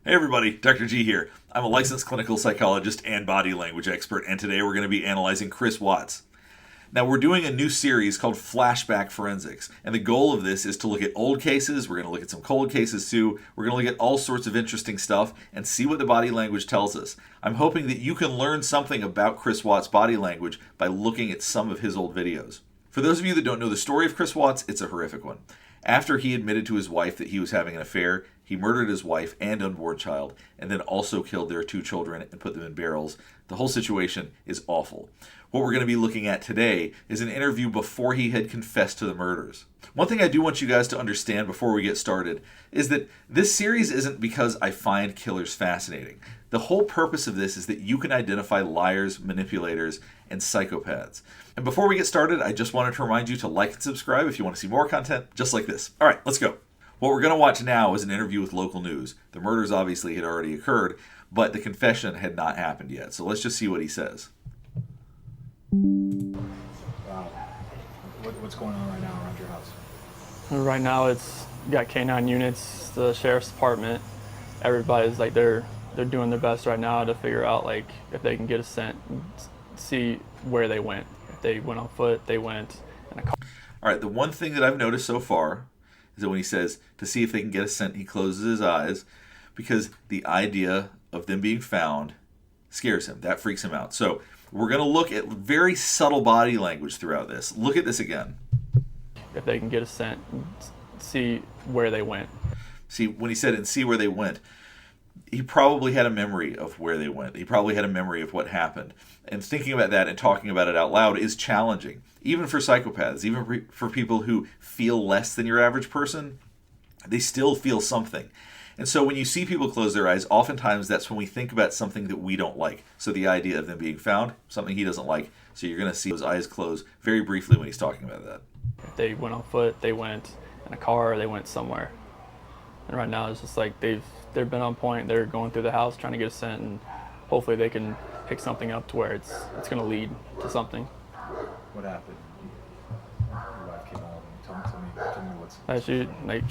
Hey everybody, Dr. G here. I'm a licensed clinical psychologist and body language expert, and today we're going to be analyzing Chris Watts. Now, we're doing a new series called Flashback Forensics, and the goal of this is to look at old cases. We're going to look at some cold cases too. We're going to look at all sorts of interesting stuff and see what the body language tells us. I'm hoping that you can learn something about Chris Watts' body language by looking at some of his old videos. For those of you that don't know the story of Chris Watts, it's a horrific one. After he admitted to his wife that he was having an affair, he murdered his wife and unborn child, and then also killed their 2 children and put them in barrels. The whole situation is awful. What we're going to be looking at today is an interview before he had confessed to the murders. One thing I do want you guys to understand before we get started is that this series isn't because I find killers fascinating. The whole purpose of this is that you can identify liars, manipulators, and psychopaths. And before we get started, I just wanted to remind you to like and subscribe if you want to see more content just like this. All right, let's go. What we're going to watch now is an interview with local news. The murders obviously had already occurred, but the confession had not happened yet. So let's just see what he says. Wow. What's going on right now around your house? Right now, it's you got K9 units, the sheriff's department. Everybody's like they're doing their best right now to figure out like if they can get a scent, and see where they went. If they went on foot, they went in a car. All right, the one thing that I've noticed so far is that when he says to see if they can get a scent, he closes his eyes because the idea of them being found scares him. That freaks him out. So we're going to look at very subtle body language throughout this. Look at this again. If they can get a scent, and see where they went. See, when he said and see where they went, he probably had a memory of where they went. He probably had a memory of what happened. And thinking about that and talking about it out loud is challenging, even for psychopaths, even for people who feel less than your average person. They still feel something. And so when you see people close their eyes, oftentimes that's when we think about something that we don't like. So the idea of them being found, something he doesn't like. So you're going to see his eyes close very briefly when he's talking about that. If they went on foot, they went in a car, or they went somewhere. And right now it's just like they've been on point. They're going through the house trying to get a scent, and hopefully they can pick something up to where it's going to lead to something. What happened? Your wife came home. Tell me what's... Actually, like.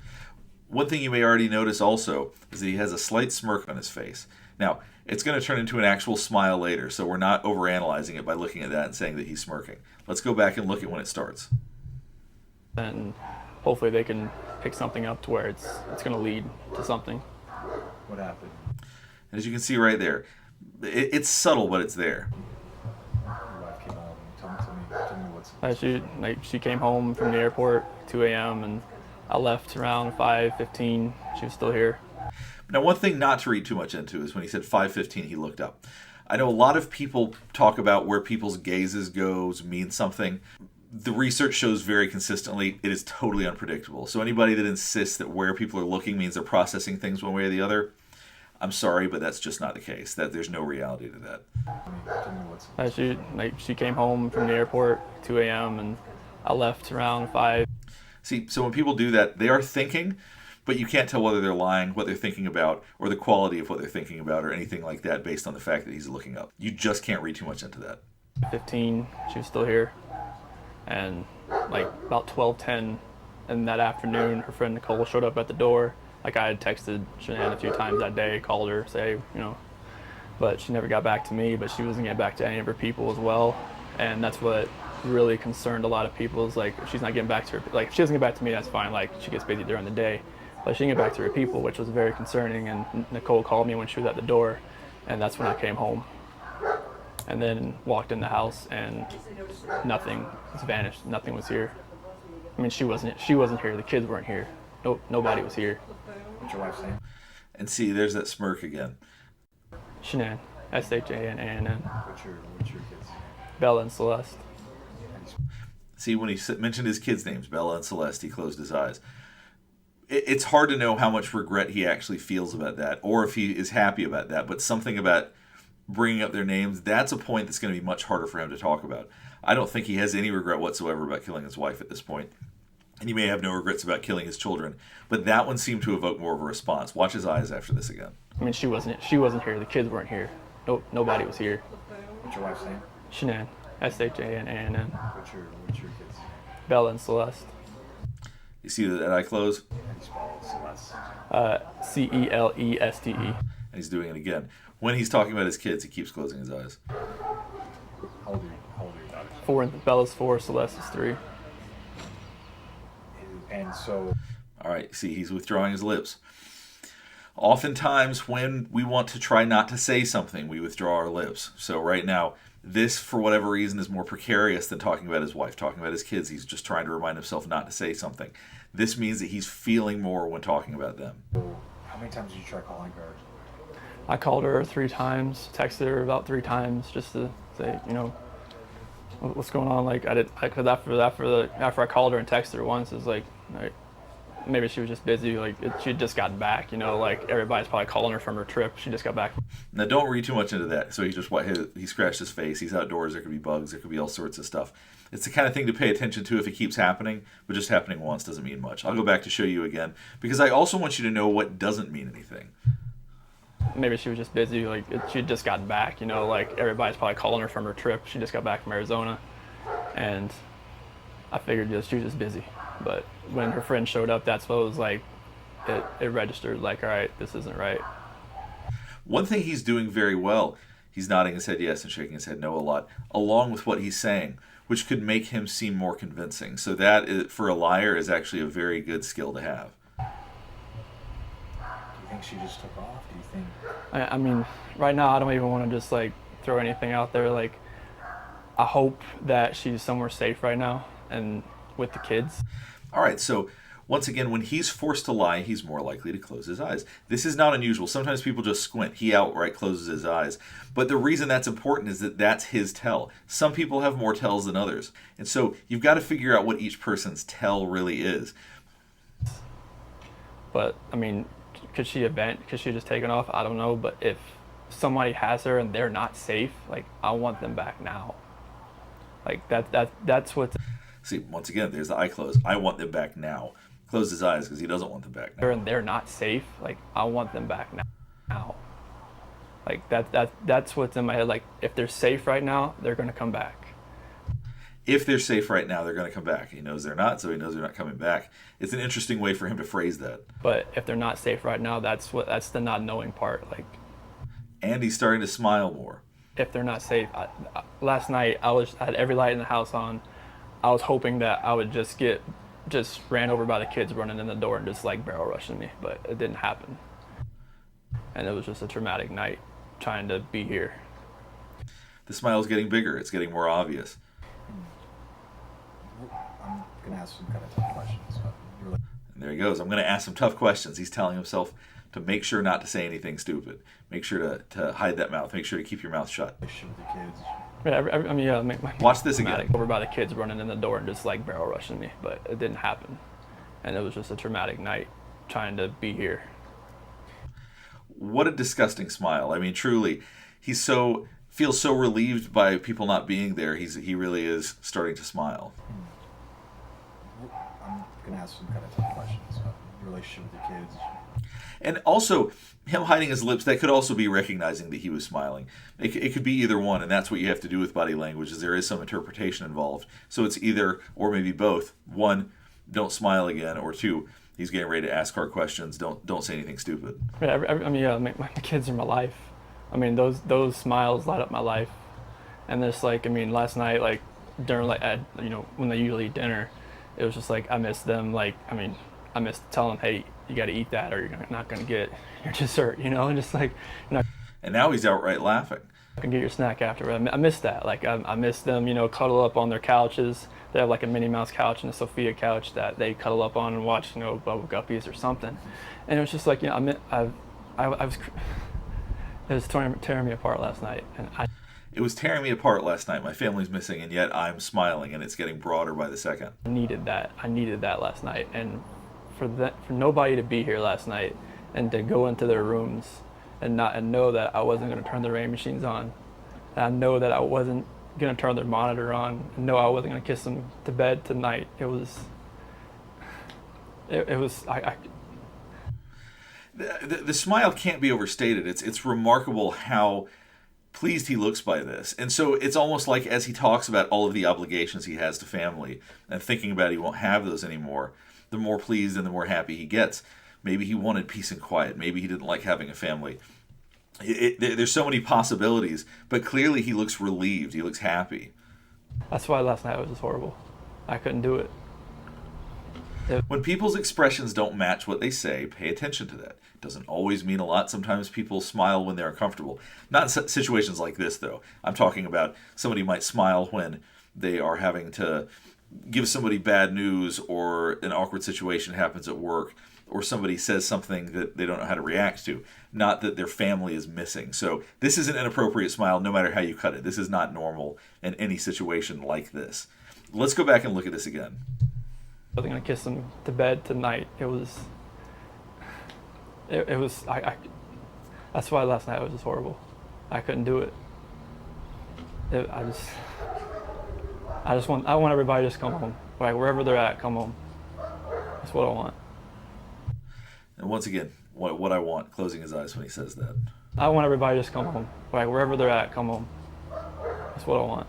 One thing you may already notice also is that he has a slight smirk on his face. Now, it's going to turn into an actual smile later, so we're not overanalyzing it by looking at that and saying that he's smirking. Let's go back and look at when it starts. And hopefully they can pick something up to where it's going to lead to something. What happened? And as you can see right there, it's subtle, but it's there. Your wife came home. Tell me what's... Actually, like she came home from the airport 2 a.m. and I left around 5:15. She was still here. Now, one thing not to read too much into is when he said 5:15, he looked up. I know a lot of people talk about where people's gazes goes mean something. The research shows very consistently it is totally unpredictable. So anybody that insists that where people are looking means they're processing things one way or the other, I'm sorry, but that's just not the case. That there's no reality to that. Tell me what's... Actually, like she came home from the airport 2 a.m. and I left around 5. See, so when people do that, they are thinking, but you can't tell whether they're lying, what they're thinking about, or the quality of what they're thinking about, or anything like that based on the fact that he's looking up. You just can't read too much into that. 15, she was still here. And like about 12:10 in that afternoon, her friend Nicole showed up at the door. Like I had texted Shan'ann a few times that day, called her, say, but she never got back to me, but she wasn't getting back to any of her people as well. And that's what really concerned a lot of people, is like, if she's not getting back to her, like if she doesn't get back to me, that's fine, like she gets busy during the day, but she didn't get back to her people, which was very concerning. And Nicole called me when she was at the door, and that's when I came home and then walked in the house, and nothing was vanished. Nothing was here. I mean, she wasn't here. The kids weren't here. Nobody was here. What's your wife's name? And see, there's that smirk again. Shan'ann, Shan'ann. What's your kids? Bella and Celeste. See, when he mentioned his kids' names, Bella and Celeste, he closed his eyes. It's hard to know how much regret he actually feels about that, or if he is happy about that, but something about bringing up their names, that's a point that's going to be much harder for him to talk about. I don't think he has any regret whatsoever about killing his wife at this point. And he may have no regrets about killing his children, but that one seemed to evoke more of a response. Watch his eyes after this again. I mean, she wasn't here. The kids weren't here. Nobody was here. What's your wife's name? Shan'ann, Shan'ann. What's your kids? Bella and Celeste. You see that eye close? How do you spell Celeste? Celeste. And he's doing it again. When he's talking about his kids, he keeps closing his eyes. How old are your daughters? 4 and Bella's 4, Celeste is 3. And so, All right, see, he's withdrawing his lips. Oftentimes, when we want to try not to say something, we withdraw our lips. So right now, this, for whatever reason, is more precarious than talking about his wife, talking about his kids. He's just trying to remind himself not to say something. This means that he's feeling more when talking about them. how many times did you try calling her? I called her 3 times, texted her about 3 times just to say, what's going on. Like because after I called her and texted her once, it was like maybe she was just busy. Like she had just gotten back. Like everybody's probably calling her from her trip. She just got back. Now, don't read too much into that. So he scratched his face. He's outdoors. There could be bugs. There could be all sorts of stuff. It's the kind of thing to pay attention to if it keeps happening, but just happening once doesn't mean much. I'll go back to show you again because I also want you to know what doesn't mean anything. Maybe she was just busy. Like she had just gotten back. Like everybody's probably calling her from her trip. She just got back from Arizona, and I figured she was just busy. But when her friend showed up, that's what was like. It registered like, all right, this isn't right. One thing he's doing very well, he's nodding his head yes and shaking his head no a lot, along with what he's saying, which could make him seem more convincing. So that, for a liar, is actually a very good skill to have. Do you think she just took off? Do you think? I mean, right now I don't even want to just like throw anything out there. Like, I hope that she's somewhere safe right now and with the kids. All right, so once again, when he's forced to lie, he's more likely to close his eyes. This is not unusual. Sometimes people just squint. He outright closes his eyes. But the reason that's important is that that's his tell. Some people have more tells than others. And so you've got to figure out what each person's tell really is. But, I mean, could she event? Could she just taken off? I don't know. But if somebody has her and they're not safe, like, I want them back now. Like, that's what's... See, once again, there's the eye close. I want them back now. Close his eyes because he doesn't want them back now. And they're not safe, like, I want them back now. Like, that's what's in my head. Like, if they're safe right now, they're going to come back. If they're safe right now, they're going to come back. He knows they're not, so he knows they're not coming back. It's an interesting way for him to phrase that. But if they're not safe right now, that's the not knowing part. Like, and he's starting to smile more. If they're not safe, last night I had every light in the house on. I was hoping that I would just ran over by the kids running in the door and just like barrel rushing me, but it didn't happen. And it was just a traumatic night trying to be here. The smile's getting bigger. It's getting more obvious. I'm going to ask some kind of tough questions. And there he goes. I'm going to ask some tough questions. He's telling himself to make sure not to say anything stupid. Make sure to hide that mouth. Make sure to keep your mouth shut. With the kids. Watch this again. Over by the kids running in the door and just like barrel rushing me, but it didn't happen. And it was just a traumatic night trying to be here. What a disgusting smile. I mean, truly, feels so relieved by people not being there. He really is starting to smile. I'm going to ask some kind of tough questions. Your relationship with the kids. And also, him hiding his lips, that could also be recognizing that he was smiling. It could be either one, and that's what you have to do with body language, is there is some interpretation involved. So it's either, or maybe both. 1, don't smile again, or 2, he's getting ready to ask hard questions. Don't say anything stupid. My kids are my life. I mean, those smiles light up my life. And just like, I mean, last night, like during when they usually eat dinner, it was just like I miss them. Like, I mean, I miss telling them, hey, you got to eat that, or you're not going to get your dessert. And just like, And now he's outright laughing. You can get your snack after. I miss that. Like I miss them, cuddle up on their couches. They have like a Minnie Mouse couch and a Sophia couch that they cuddle up on and watch, Bubble Guppies or something. And it was just like, it was tearing me apart last night. It was tearing me apart last night. My family's missing, and yet I'm smiling, and it's getting broader by the second. I needed that last night, and for nobody to be here last night and to go into their rooms and know that I wasn't going to turn the rain machines on, and I know that I wasn't going to turn their monitor on, and know I wasn't going to kiss them to bed tonight. The smile can't be overstated. It's remarkable how pleased he looks by this. And so it's almost like as he talks about all of the obligations he has to family and thinking about he won't have those anymore, the more pleased and the more happy he gets. Maybe he wanted peace and quiet. Maybe he didn't like having a family. There's so many possibilities, but clearly he looks relieved. He looks happy. That's why last night was just horrible. I couldn't do it. When people's expressions don't match what they say, pay attention to that. It doesn't always mean a lot. Sometimes people smile when they're uncomfortable. Not in situations like this, though. I'm talking about somebody might smile when they are having to give somebody bad news, or an awkward situation happens at work, or somebody says something that they don't know how to react to. Not that their family is missing. So this is an inappropriate smile no matter how you cut it. This is not normal in any situation like this. Let's go back and look at this again. I was gonna kiss him to bed tonight. It was. That's why last night was just horrible. I couldn't do it. I want everybody to just come home. Like wherever they're at, come home. That's what I want. And once again, what I want, closing his eyes when he says that. I want everybody to just come home. Like wherever they're at, come home. That's what I want.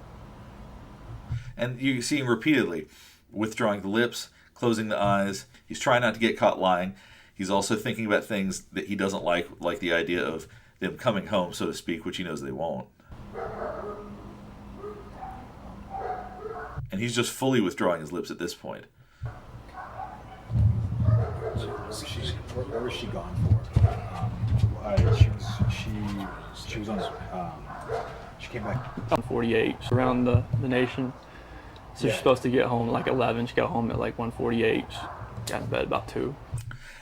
And you see him repeatedly withdrawing the lips, closing the eyes. He's trying not to get caught lying. He's also thinking about things that he doesn't like the idea of them coming home, so to speak, which he knows they won't. And he's just fully withdrawing his lips at this point. Where was she gone for? She was on. She came back on 48 around the nation. So she's supposed to get home at like 11. She got home at like 1:48. She got in bed about 2.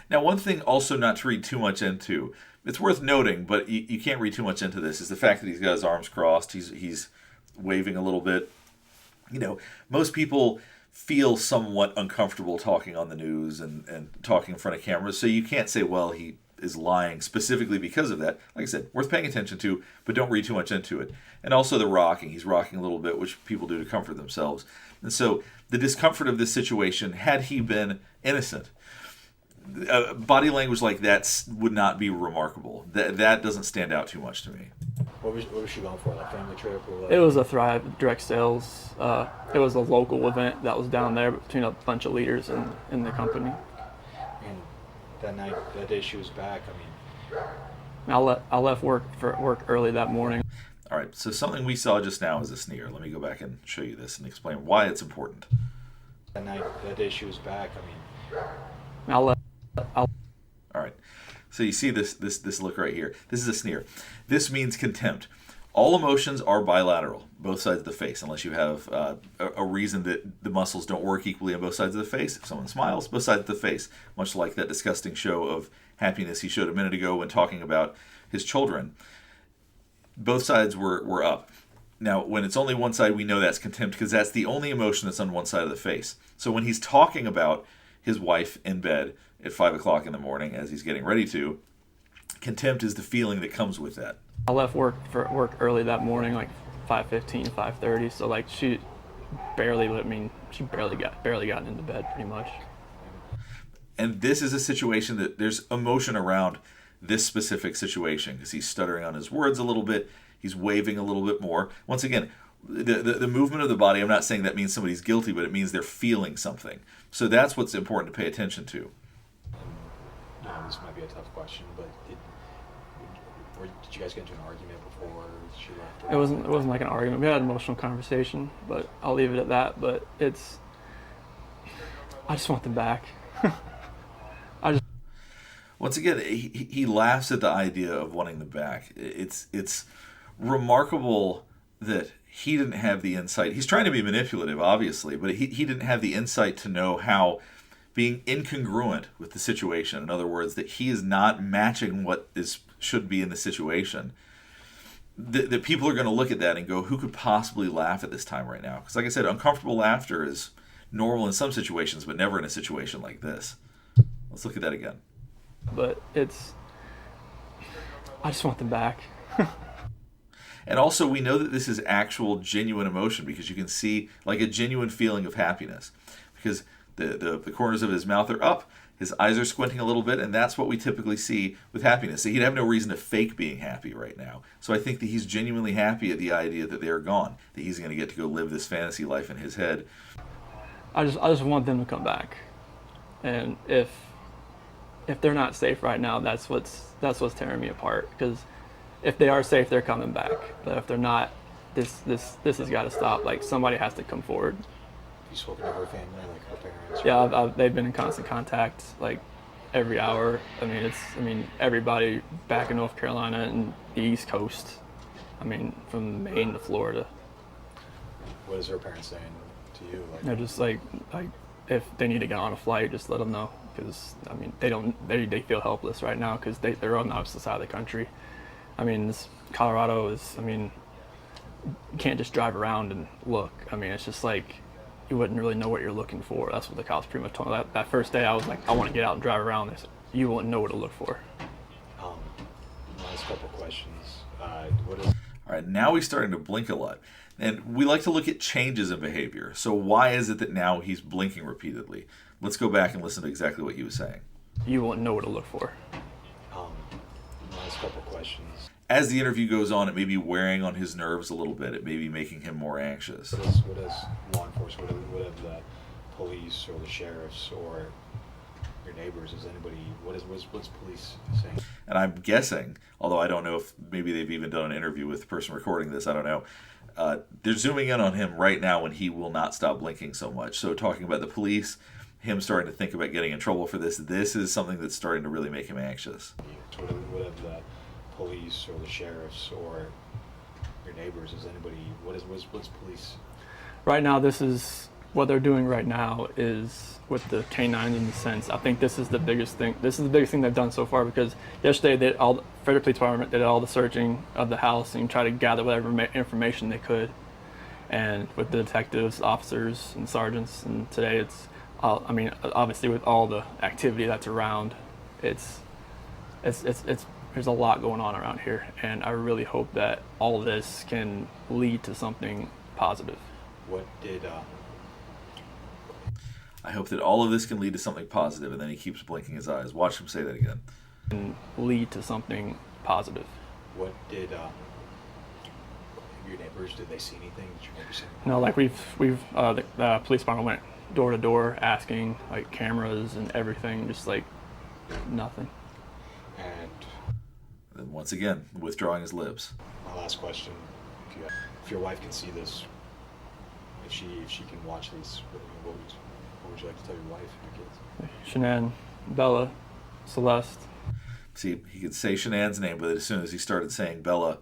Now, one thing also not to read too much into, it's worth noting, but you can't read too much into this, is the fact that he's got his arms crossed. He's waving a little bit. You know, most people feel somewhat uncomfortable talking on the news and talking in front of cameras, so you can't say, well, he is lying specifically because of that. Like I said, worth paying attention to, but don't read too much into it. And also the rocking. He's rocking a little bit, which people do to comfort themselves. And so the discomfort of this situation, had he been innocent, body language like that would not be remarkable. That doesn't stand out too much to me. What was she going for? Like family trip or what? It was a Thrive direct sales. It was a local event that was down there between a bunch of leaders in the company. And that day she was back. I mean, I left work early that morning. All right, so something we saw just now is a sneer. Let me go back and show you this and explain why it's important. That day she was back. I mean, all right, so you see this look right here. This is a sneer. This means contempt. All emotions are bilateral, both sides of the face, unless you have a reason that the muscles don't work equally on both sides of the face. If someone smiles, both sides of the face, much like that disgusting show of happiness he showed a minute ago when talking about his children. Both sides were up. Now, when it's only one side, we know that's contempt because that's the only emotion that's on one side of the face. So when he's talking about his wife in bed at 5 o'clock in the morning as he's getting ready to, contempt is the feeling that comes with that. I left work early that morning, like 5:15, 5:30. So like she barely gotten into bed pretty much. And this is a situation that there's emotion around this specific situation because he's stuttering on his words a little bit. He's waving a little bit more. Once again, the movement of the body, I'm not saying that means somebody's guilty, but it means they're feeling something. So that's what's important to pay attention to. This might be a tough question, but did you guys get into an argument before she left? It wasn't like an argument. We had an emotional conversation, but I'll leave it at that. But I just want them back. Once again, he laughs at the idea of wanting them back. It's remarkable that he didn't have the insight. He's trying to be manipulative, obviously, but he didn't have the insight to know how being incongruent with the situation, in other words, that he is not matching what should be in the situation, that people are going to look at that and go, who could possibly laugh at this time right now? Because like I said, uncomfortable laughter is normal in some situations, but never in a situation like this. Let's look at that again. But I just want them back. And also, we know that this is actual, genuine emotion because you can see like a genuine feeling of happiness because the corners of his mouth are up, his eyes are squinting a little bit, and that's what we typically see with happiness. So he'd have no reason to fake being happy right now. So I think that he's genuinely happy at the idea that they're gone, that he's going to get to go live this fantasy life in his head. I just want them to come back. And if they're not safe right now, that's what's tearing me apart. Because if they are safe, they're coming back. But if they're not, this has got to stop. Like, somebody has to come forward. Have you spoken to her family, like her parents? Yeah, they've been in constant contact, like every hour. I mean, everybody back in North Carolina and the East Coast. I mean, from Maine to Florida. What is her parents saying to you? Like, They're just like if they need to get on a flight, just let them know. Because I mean, they feel helpless right now because they're on the opposite side of the country. I mean, Colorado is. I mean, you can't just drive around and look. I mean, it's just like you wouldn't really know what you're looking for. That's what the cops pretty much told me. That first day, I was like, I want to get out and drive around. They said, you wouldn't know what to look for. Last couple questions. All right, now he's starting to blink a lot. And we like to look at changes in behavior. So why is it that now he's blinking repeatedly? Let's go back and listen to exactly what he was saying. You wouldn't know what to look for. Last couple questions. As the interview goes on, it may be wearing on his nerves a little bit. It may be making him more anxious. What is law enforcement, what have the police or the sheriffs or your neighbors, is anybody, what's police saying? And I'm guessing, although I don't know if maybe they've even done an interview with the person recording this, I don't know. They're zooming in on him right now when he will not stop blinking so much. So talking about the police, him starting to think about getting in trouble for this is something that's starting to really make him anxious. What have the police or the sheriffs or your neighbors, is anybody, what's police? Right now, this is what they're doing right now is with the canines in the sense. I think this is the biggest thing. This is the biggest thing they've done so far because yesterday the Frederick Police Department did all the searching of the house and tried to gather whatever information they could. And with the detectives, officers, and sergeants, and today it's, I mean, obviously with all the activity that's around, it's there's a lot going on around here, and I really hope that all of this can lead to something positive. What did I hope that all of this can lead to something positive, and then he keeps blinking his eyes. Watch him say that again. And lead to something positive. What did your neighbors, did they see anything? Did your neighbors see anything? No, like the police department went door to door asking, like, cameras and everything, just like nothing. And then once again, withdrawing his lips. my last question, if your wife can see this, if she can watch this, what would you like to tell your wife and your kids? Shan'ann, Bella, Celeste. See, he could say Shanann's name, but as soon as he started saying Bella,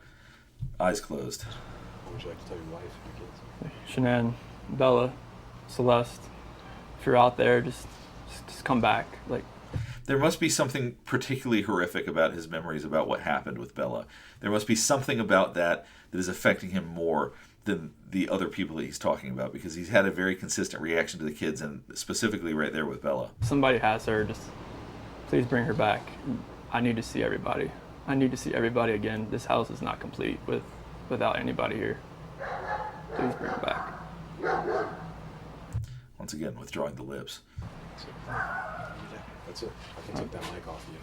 eyes closed. What would you like to tell your wife and your kids? Shan'ann, Bella, Celeste. If you're out there, just come back. Like, There must be something particularly horrific about his memories about what happened with Bella. There must be something about that is affecting him more than the other people that he's talking about, because he's had a very consistent reaction to the kids, and specifically right there with Bella. somebody has her, just please bring her back. I need to see everybody. I need to see everybody again. This house is not complete without anybody here. Please bring her back. Once again, withdrawing the lips. That's it. I can take that mic off you.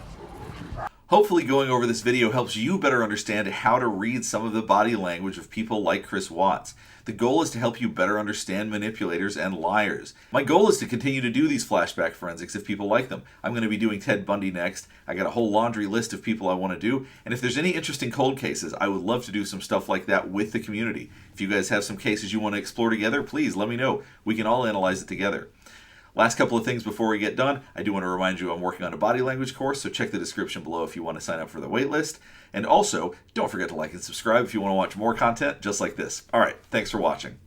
Hopefully going over this video helps you better understand how to read some of the body language of people like Chris Watts. The goal is to help you better understand manipulators and liars. My goal is to continue to do these flashback forensics if people like them. I'm going to be doing Ted Bundy next. I got a whole laundry list of people I want to do, and if there's any interesting cold cases, I would love to do some stuff like that with the community. If you guys have some cases you want to explore together, please let me know. We can all analyze it together. Last couple of things before we get done. I do want to remind you I'm working on a body language course, so check the description below if you want to sign up for the waitlist. And also, don't forget to like and subscribe if you want to watch more content just like this. All right, thanks for watching.